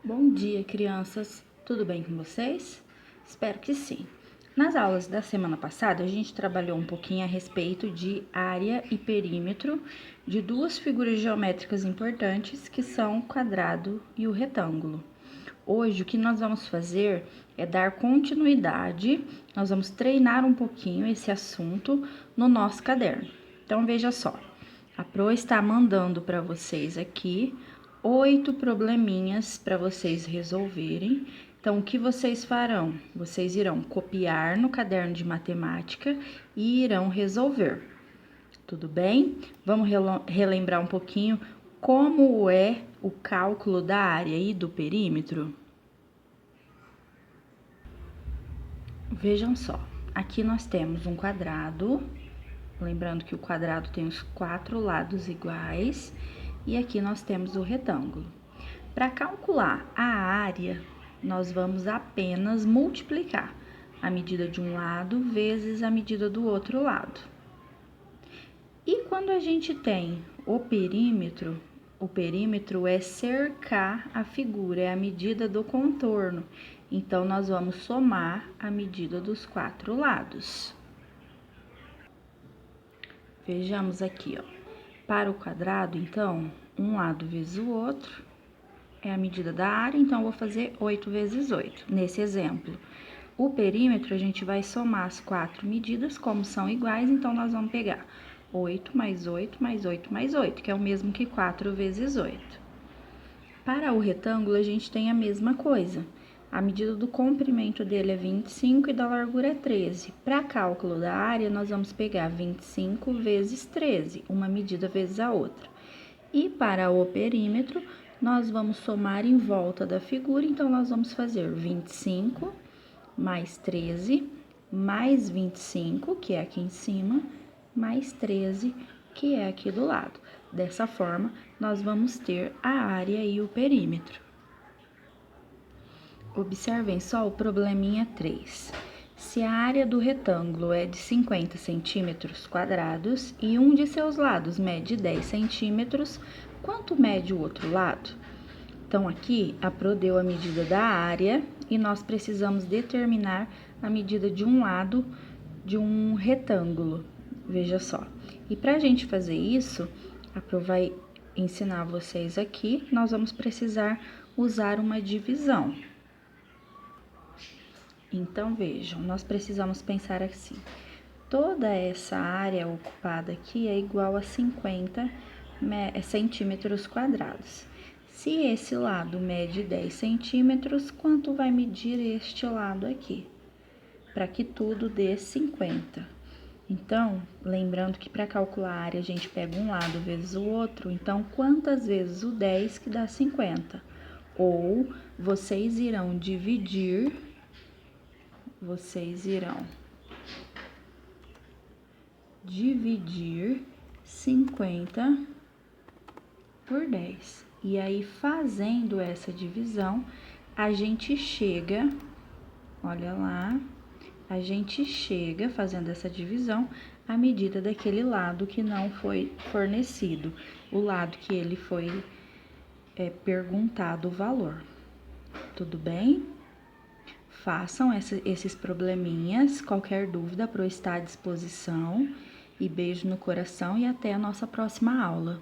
Bom dia, crianças! Tudo bem com vocês? Espero que sim. Nas aulas da semana passada, a gente trabalhou um pouquinho a respeito de área e perímetro de duas figuras geométricas importantes, que são o quadrado e o retângulo. Hoje, o que nós vamos fazer é dar continuidade, nós vamos treinar um pouquinho esse assunto no nosso caderno. Então, veja só, a Pro está mandando para vocês aqui 8 probleminhas para vocês resolverem. Então, o que vocês farão? Vocês irão copiar no caderno de matemática e irão resolver. Tudo bem? Vamos relembrar um pouquinho como é o cálculo da área e do perímetro? Vejam só, aqui nós temos um quadrado, lembrando que o quadrado tem os 4 lados iguais, e aqui nós temos o retângulo. Para calcular a área, nós vamos apenas multiplicar a medida de um lado vezes a medida do outro lado. E quando a gente tem o perímetro é cercar a figura, é a medida do contorno. Então, nós vamos somar a medida dos 4 lados. Vejamos aqui, ó. Para o quadrado, então, um lado vezes o outro é a medida da área, então, eu vou fazer 8 vezes 8, nesse exemplo. O perímetro, a gente vai somar as 4 medidas, como são iguais, então, nós vamos pegar 8 mais 8 mais 8 mais 8, que é o mesmo que 4 vezes 8. Para o retângulo, a gente tem a mesma coisa. A medida do comprimento dele é 25 e da largura é 13. Para cálculo da área, nós vamos pegar 25 vezes 13, uma medida vezes a outra. E para o perímetro, nós vamos somar em volta da figura, então, nós vamos fazer 25 mais 13, mais 25, que é aqui em cima, mais 13, que é aqui do lado. Dessa forma, nós vamos ter a área e o perímetro. Observem só o probleminha 3. Se a área do retângulo é de 50 centímetros quadrados e um de seus lados mede 10 centímetros, quanto mede o outro lado? Então, aqui, a Pro deu a medida da área e nós precisamos determinar a medida de um lado de um retângulo. Veja só. E para a gente fazer isso, a Pro vai ensinar vocês aqui, nós vamos precisar usar uma divisão. Então, vejam, nós precisamos pensar assim. Toda essa área ocupada aqui é igual a 50 centímetros quadrados. Se esse lado mede 10 centímetros, quanto vai medir este lado aqui? Para que tudo dê 50. Então, lembrando que para calcular a área, a gente pega um lado vezes o outro. Então, quantas vezes o 10 que dá 50? Ou vocês irão dividir 50 por 10. E aí, fazendo essa divisão, a gente chega, olha lá, a gente chega fazendo essa divisão à medida daquele lado que não foi fornecido, o lado que ele foi perguntado o valor. Tudo bem? Façam esses probleminhas, qualquer dúvida, Pro está à disposição. E beijo no coração e até a nossa próxima aula.